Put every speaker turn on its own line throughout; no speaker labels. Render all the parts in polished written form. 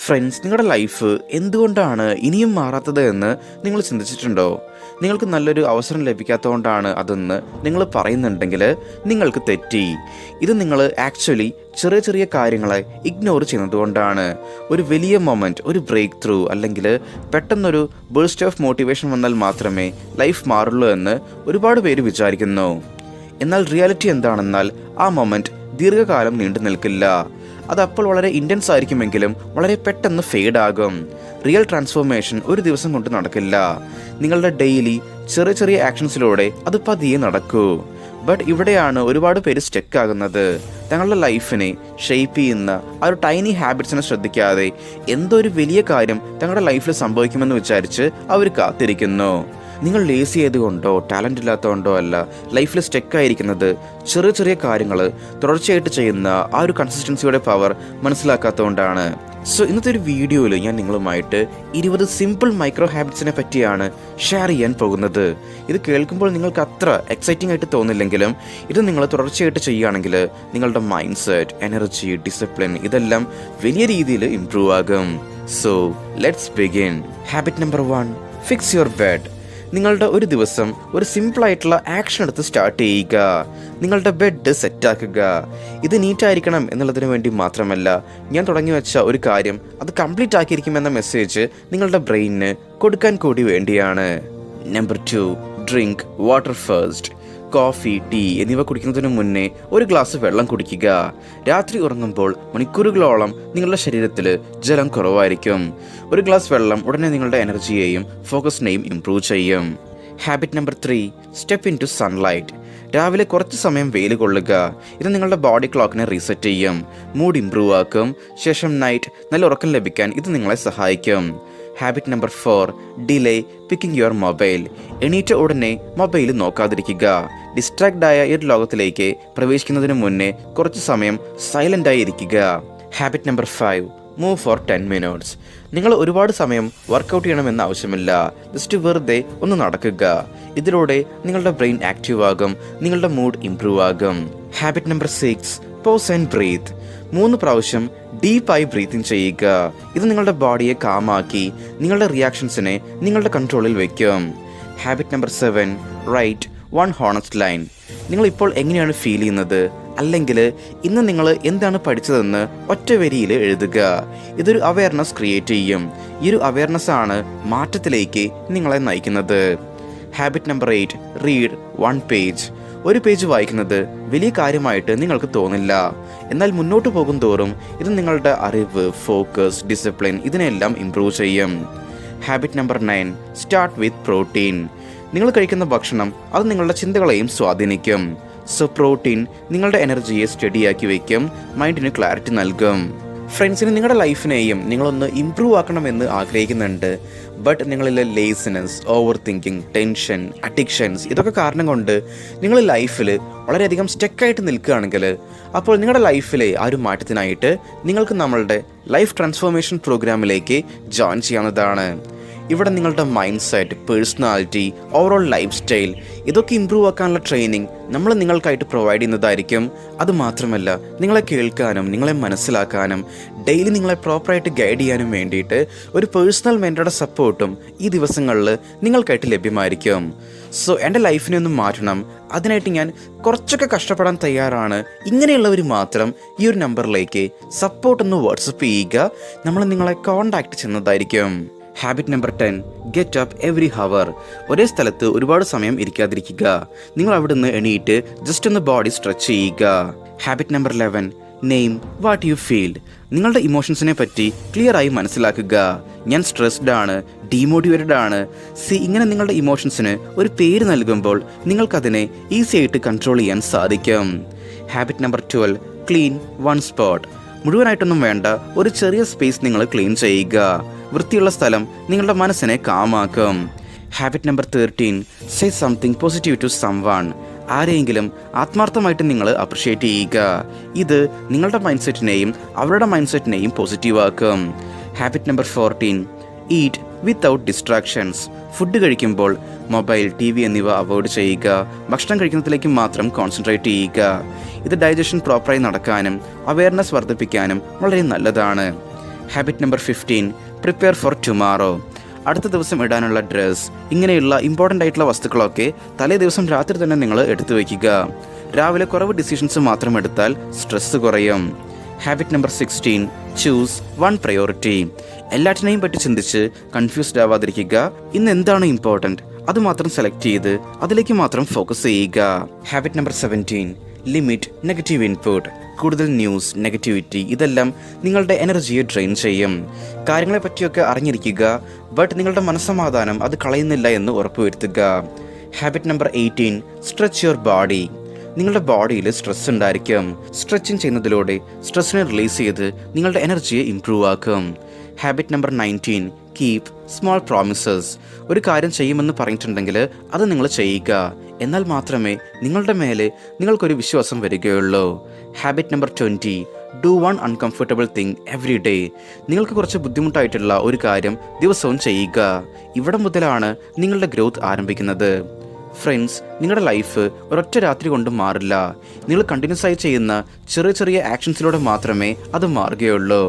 Friends, നിങ്ങളുടെ life എന്തുകൊണ്ടാണ് ഇനിയും മാറാത്തത് എന്ന് നിങ്ങൾ ചിന്തിച്ചിട്ടുണ്ടോ? നിങ്ങൾക്ക് നല്ലൊരു അവസരം ലഭിക്കാത്തതുകൊണ്ടാണ് അതെന്ന് നിങ്ങൾ പറയുന്നുണ്ടെങ്കിൽ നിങ്ങൾക്ക് തെറ്റി. ഇത് നിങ്ങൾ ആക്ച്വലി ചെറിയ ചെറിയ കാര്യങ്ങളെ ഇഗ്നോർ ചെയ്യുന്നതുകൊണ്ടാണ്. ഒരു വലിയ മൊമെൻറ്റ്, ഒരു ബ്രേക്ക് ത്രൂ അല്ലെങ്കിൽ പെട്ടെന്നൊരു ബേസ്റ്റ് ഓഫ് മോട്ടിവേഷൻ വന്നാൽ മാത്രമേ ലൈഫ് മാറുള്ളൂ എന്ന് ഒരുപാട് പേര് വിചാരിക്കുന്നു. എന്നാൽ റിയാലിറ്റി എന്താണെന്നാൽ ആ മൊമെൻറ്റ് ദീർഘകാലം നീണ്ടു നിൽക്കില്ല. അതപ്പോൾ വളരെ ഇൻറ്റൻസ് ആയിരിക്കുമെങ്കിലും വളരെ പെട്ടെന്ന് ഫെയ്ഡ് ആകും. റിയൽ ട്രാൻസ്ഫോർമേഷൻ ഒരു ദിവസം കൊണ്ട് നടക്കില്ല. നിങ്ങളുടെ ഡെയിലി ചെറിയ ചെറിയ ആക്ഷൻസിലൂടെ അത് പതിയെ നടക്കൂ. ബട്ട് ഇവിടെയാണ് ഒരുപാട് പേര് സ്റ്റക്ക് ആകുന്നത്. തങ്ങളുടെ ലൈഫിനെ ഷെയ്പ്പ് ചെയ്യുന്ന ആ ഒരു ടൈനി ഹാബിറ്റ്സിനെ ശ്രദ്ധിക്കാതെ എന്തോ ഒരു വലിയ കാര്യം തങ്ങളുടെ ലൈഫിൽ സംഭവിക്കുമെന്ന് വിചാരിച്ച് അവർ കാത്തിരിക്കുന്നു. നിങ്ങൾ ലേസി ആയതുകൊണ്ടോ ടാലൻ്റ് ഇല്ലാത്തതുകൊണ്ടോ അല്ല ലൈഫിൽ സ്റ്റെക്കായിരിക്കുന്നത്. ചെറിയ ചെറിയ കാര്യങ്ങൾ തുടർച്ചയായിട്ട് ചെയ്യുന്ന ആ ഒരു കൺസിസ്റ്റൻസിയുടെ പവർ മനസ്സിലാക്കാത്തതുകൊണ്ടാണ്. സോ ഇന്നത്തെ ഒരു വീഡിയോയിൽ ഞാൻ നിങ്ങളുമായിട്ട് 20 സിമ്പിൾ മൈക്രോ ഹാബിറ്റ്സിനെ പറ്റിയാണ് ഷെയർ ചെയ്യാൻ പോകുന്നത്. ഇത് കേൾക്കുമ്പോൾ നിങ്ങൾക്ക് അത്ര എക്സൈറ്റിംഗ് ആയിട്ട് തോന്നില്ലെങ്കിലും ഇത് നിങ്ങൾ തുടർച്ചയായിട്ട് ചെയ്യുകയാണെങ്കിൽ നിങ്ങളുടെ മൈൻഡ് സെറ്റ്, എനർജി, ഡിസിപ്ലിൻ ഇതെല്ലാം വലിയ രീതിയിൽ ഇംപ്രൂവ് ആകും. So let's begin. Habit number 1, fix your bed. നിങ്ങളുടെ ഒരു ദിവസം ഒരു സിമ്പിളായിട്ടുള്ള ആക്ഷൻ എടുത്ത് സ്റ്റാർട്ട് ചെയ്യുക. നിങ്ങളുടെ ബെഡ് സെറ്റാക്കുക. ഇത് നീറ്റായിരിക്കണം എന്നുള്ളതിന് വേണ്ടി മാത്രമല്ല, ഞാൻ തുടങ്ങി വെച്ച ഒരു കാര്യം അത് കംപ്ലീറ്റ് ആക്കിയിരിക്കുമെന്ന മെസ്സേജ് നിങ്ങളുടെ ബ്രെയിനിന് കൊടുക്കാൻ കൂടി വേണ്ടിയാണ്. Number 2, drink water first. Coffee, tea എന്നിവ കുടിക്കുന്നതിന് മുന്നേ ഒരു ഗ്ലാസ് വെള്ളം കുടിക്കുക. രാത്രി ഉറങ്ങുമ്പോൾ മണിക്കൂറുകളോളം നിങ്ങളുടെ ശരീരത്തിൽ ജലം കുറവായിരിക്കും. ഒരു ഗ്ലാസ് വെള്ളം ഉടനെ നിങ്ങളുടെ എനർജിയെയും ഫോക്കസിനെയും ഇംപ്രൂവ് ചെയ്യും. Habit number 3, step into sunlight. രാവിലെ കുറച്ച് സമയം വെയിൽ കൊള്ളുക. ഇത് നിങ്ങളുടെ ബോഡി ക്ലോക്കിനെ റീസെറ്റ് ചെയ്യും, മൂഡ് ഇംപ്രൂവ് ആക്കും. ശേഷം നൈറ്റ് നല്ല ഉറക്കം ലഭിക്കാൻ ഇത് നിങ്ങളെ സഹായിക്കും. Habit number 4, delay picking your mobile. എണീറ്റ ഉടനെ മൊബൈൽ നോക്കാതിരിക്കുക. ഡിസ്ട്രാക്റ്റായ ഈ ലോകത്തിലേക്ക് പ്രവേശിക്കുന്നതിന് മുന്നേ കുറച്ച് സമയം സൈലൻ്റായി ഇരിക്കുക. Habit number 5, move four 10 minutes. നിങ്ങൾ ഒരുപാട് സമയം വർക്കൗട്ട് ചെയ്യണമെന്ന് ആവശ്യമില്ല. ജസ്റ്റ് വെറുതെ ഒന്ന് നടക്കുക. ഇതിലൂടെ നിങ്ങളുടെ ബ്രെയിൻ ആക്റ്റീവ് ആകും, നിങ്ങളുടെ മൂഡ് ഇംപ്രൂവ് ആകും. Habit number 6, pause and breathe. 3 പ്രാവശ്യം ഡീപ്പായി ബ്രീത്തിങ് ചെയ്യുക. ഇത് നിങ്ങളുടെ ബോഡിയെ കാമാക്കി നിങ്ങളുടെ റിയാക്ഷൻസിനെ നിങ്ങളുടെ കൺട്രോളിൽ വയ്ക്കും. Habit number 7, write 1 honest line. നിങ്ങൾ ഇപ്പോൾ എങ്ങനെയാണ് ഫീൽ ചെയ്യുന്നത്, അല്ലെങ്കിൽ ഇന്ന് നിങ്ങൾ എന്താണ് പഠിച്ചതെന്ന് ഒറ്റ വരിയിൽ എഴുതുക. ഇതൊരു അവയർനെസ് ക്രിയേറ്റ് ചെയ്യും. ഈ ഒരു അവയർനെസ് ആണ് മാറ്റത്തിലേക്ക് നിങ്ങളെ നയിക്കുന്നത്. Habit number 8, read 1 page. ഒരു പേജ് വായിക്കുന്നത് വലിയ കാര്യമായിട്ട് നിങ്ങൾക്ക് തോന്നില്ല. എന്നാൽ മുന്നോട്ട് പോകും തോറും ഇത് നിങ്ങളുടെ അറിവ്, ഫോക്കസ്, ഡിസിപ്ലിൻ ഇതിനെല്ലാം ഇംപ്രൂവ് ചെയ്യും. Habit number 9, start with protein. നിങ്ങൾ കഴിക്കുന്ന ഭക്ഷണം അത് നിങ്ങളുടെ ചിന്തകളെയും സ്വാധീനിക്കും. സോ പ്രോട്ടീൻ നിങ്ങളുടെ എനർജിയെ സ്റ്റഡിയാക്കി വയ്ക്കും, മൈൻഡിന് ക്ലാരിറ്റി നൽകും. ഫ്രണ്ട്സിന് നിങ്ങളുടെ ലൈഫിനെയും നിങ്ങളൊന്ന് ഇംപ്രൂവ് ആക്കണമെന്ന് ആഗ്രഹിക്കുന്നുണ്ട്. ബട്ട് നിങ്ങളിലെ laziness, overthinking, tension, addictions ഇതൊക്കെ കാരണം കൊണ്ട് നിങ്ങൾ ലൈഫിൽ വളരെയധികം സ്റ്റക്കായിട്ട് നിൽക്കുകയാണെങ്കിൽ അപ്പോൾ നിങ്ങളുടെ ലൈഫിലെ ആ ഒരു മാറ്റത്തിനായിട്ട് നിങ്ങൾക്ക് നമ്മളുടെ ലൈഫ് ട്രാൻസ്ഫോർമേഷൻ പ്രോഗ്രാമിലേക്ക് ജോയിൻ ചെയ്യാവുന്നതാണ്. ഇവിടെ നിങ്ങളുടെ mind set, personality, overall life style ഇതൊക്കെ ഇംപ്രൂവ് ആക്കാനുള്ള ട്രെയിനിങ് നമ്മൾ നിങ്ങൾക്കായിട്ട് പ്രൊവൈഡ് ചെയ്യുന്നതായിരിക്കും. അതുമാത്രമല്ല നിങ്ങളെ കേൾക്കാനും നിങ്ങളെ മനസ്സിലാക്കാനും ഡെയിലി നിങ്ങളെ പ്രോപ്പറായിട്ട് ഗൈഡ് ചെയ്യാനും വേണ്ടിയിട്ട് ഒരു പേഴ്സണൽ മെൻറ്ററുടെ സപ്പോർട്ടും ഈ ദിവസങ്ങളിൽ നിങ്ങൾക്കായിട്ട് ലഭ്യമായിരിക്കും. സോ എൻ്റെ ലൈഫിനെ ഒന്ന് മാറ്റണം, അതിനായിട്ട് ഞാൻ കുറച്ചൊക്കെ കഷ്ടപ്പെടാൻ തയ്യാറാണ്. ഇങ്ങനെയുള്ളവർ മാത്രം ഈ ഒരു നമ്പറിലേക്ക് സപ്പോർട്ട് ഒന്ന് വാട്സപ്പ് ചെയ്യുക. നമ്മൾ നിങ്ങളെ കോൺടാക്ട് ചെയ്യുന്നതായിരിക്കും. Habit number 10, get up every hour. ഒരേ സ്ഥലത്ത് ഒരുപാട് സമയം ഇരിക്കാതിരിക്കുക. നിങ്ങൾ അവിടെ നിന്ന് എണീറ്റ് ജസ്റ്റ് ഒന്ന് ബോഡി സ്ട്രെച്ച് ചെയ്യുക. Habit number 11, name what you feel. നിങ്ങളുടെ ഇമോഷൻസിനെ പറ്റി ക്ലിയറായി മനസ്സിലാക്കുക. ഞാൻ സ്ട്രെസ്ഡ് ആണ്, ഡീമോട്ടിവേറ്റഡ് ആണ്. ഇങ്ങനെ നിങ്ങളുടെ ഇമോഷൻസിന് ഒരു പേര് നൽകുമ്പോൾ നിങ്ങൾക്കതിനെ ഈസി ആയിട്ട് കൺട്രോൾ ചെയ്യാൻ സാധിക്കും. Habit number 12, clean 1 spot. മുഴുവനായിട്ടൊന്നും വേണ്ട, ഒരു ചെറിയ സ്പേസ് നിങ്ങൾ ക്ലീൻ ചെയ്യുക. വൃത്തിയുള്ള സ്ഥലം നിങ്ങളുടെ മനസ്സിനെ കാമാക്കും. Habit number 13, say something positive to someone. ആരെയെങ്കിലും ആത്മാർത്ഥമായിട്ട് നിങ്ങൾ അപ്രിഷ്യേറ്റ് ചെയ്യുക. ഇത് നിങ്ങളുടെ മൈൻഡ് സെറ്റിനെയും അവരുടെ മൈൻഡ് സെറ്റിനെയും പോസിറ്റീവ് ആക്കും. Habit number 14, eat without distractions. Food കഴിക്കുമ്പോൾ മൊബൈൽ, TV എന്നിവ അവോയ്ഡ് ചെയ്യുക. ഭക്ഷണം കഴിക്കുന്നതിലേക്ക് മാത്രം കോൺസെൻട്രേറ്റ് ചെയ്യുക. ഇത് ഡൈജഷൻ പ്രോപ്പറായി നടക്കാനും അവയർനെസ് വർദ്ധിപ്പിക്കാനും വളരെ നല്ലതാണ്. Habit number 15, prepare for tomorrow. അടുത്ത ദിവസം ഇടാനുള്ള ഡ്രസ്സ്, ഇങ്ങനെയുള്ള ഇമ്പോർട്ടൻ്റ് ആയിട്ടുള്ള വസ്തുക്കളൊക്കെ തലേ ദിവസം രാത്രി തന്നെ നിങ്ങൾ എടുത്തു വയ്ക്കുക. രാവിലെ കുറവ് ഡിസിഷൻസ് മാത്രം എടുത്താൽ സ്ട്രെസ്സ് കുറയും. Habit number 16, choose one priority. എല്ലാറ്റിനെയും പറ്റി ചിന്തിച്ച് കൺഫ്യൂസ്ഡ് ആവാതിരിക്കുക. ഇന്ന് എന്താണ് ഇമ്പോർട്ടൻറ്റ് അത് മാത്രം സെലക്ട് ചെയ്ത് അതിലേക്ക് മാത്രം ഫോക്കസ് ചെയ്യുക. Habit number 17, limit negative input. കൂടുതൽ ന്യൂസ്, നെഗറ്റിവിറ്റി ഇതെല്ലാം നിങ്ങളുടെ എനർജിയെ ഡ്രെയിൻ ചെയ്യും. കാര്യങ്ങളെ പറ്റിയൊക്കെ അറിഞ്ഞിരിക്കുക, ബട്ട് നിങ്ങളുടെ മനസ്സമാധാനം അത് കളയുന്നില്ല എന്ന് ഉറപ്പുവരുത്തുക. Habit number 18, stretch your body. നിങ്ങളുടെ ബോഡിയിൽ സ്ട്രെസ് ഉണ്ടായിരിക്കും. സ്ട്രെച്ചിങ് ചെയ്യുന്നതിലൂടെ സ്ട്രെസ്സിനെ റിലീസ് ചെയ്ത് നിങ്ങളുടെ എനർജിയെ ഇംപ്രൂവ് ആക്കും. Habit number 19, keep small promises. ഒരു കാര്യം ചെയ്യുമെന്ന് പറഞ്ഞിട്ടുണ്ടെങ്കിൽ അത് നിങ്ങൾ ചെയ്യുക. എന്നാൽ മാത്രമേ നിങ്ങളുടെ മേലെ നിങ്ങൾക്കൊരു വിശ്വാസം വരികയുള്ളൂ. Habit number 20, do one uncomfortable thing every day. നിങ്ങൾക്ക് കുറച്ച് ബുദ്ധിമുട്ടായിട്ടുള്ള ഒരു കാര്യം ദിവസവും ചെയ്യുക. ഇവിടെ മുതലാണ് നിങ്ങളുടെ ഗ്രോത്ത് ആരംഭിക്കുന്നത്. ഫ്രണ്ട്സ്, നിങ്ങളുടെ ലൈഫ് ഒരൊറ്റ രാത്രി കൊണ്ട് മാറില്ല. നിങ്ങൾ കണ്ടിന്യൂസ് ആയി ചെയ്യുന്ന ചെറിയ ചെറിയ ആക്ഷൻസിലൂടെ മാത്രമേ അത് മാറുകയുള്ളൂ.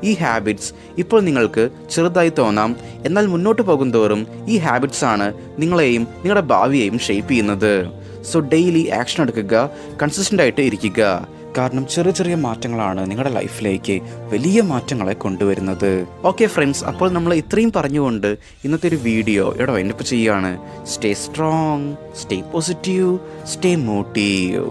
ഈ ഹാബിറ്റ്സ് ഇപ്പോൾ നിങ്ങൾക്ക് ചെറുതായി തോന്നാം, എന്നാൽ മുന്നോട്ട് പോകുന്തോറും ഈ ഹാബിറ്റ്സ് ആണ് നിങ്ങളെയും നിങ്ങളുടെ ഭാവിയെയും ഷേപ്പ് ചെയ്യുന്നത്. സോ ഡെയിലി ആക്ഷൻ എടുക്കുക, കൺസിസ്റ്റൻ്റ് ആയിട്ട് ഇരിക്കുക. കാരണം ചെറിയ ചെറിയ മാറ്റങ്ങളാണ് നിങ്ങളുടെ ലൈഫിലേക്ക് വലിയ മാറ്റങ്ങളെ കൊണ്ടുവരുന്നത്. ഓക്കെ ഫ്രണ്ട്സ്, അപ്പോൾ നമ്മൾ ഇത്രയും പറഞ്ഞുകൊണ്ട് ഇന്നത്തെ ഒരു വീഡിയോ ഇവിടെ വൈൻഡപ്പ് ചെയ്യുകയാണ്. Stay strong, stay positive, stay motive.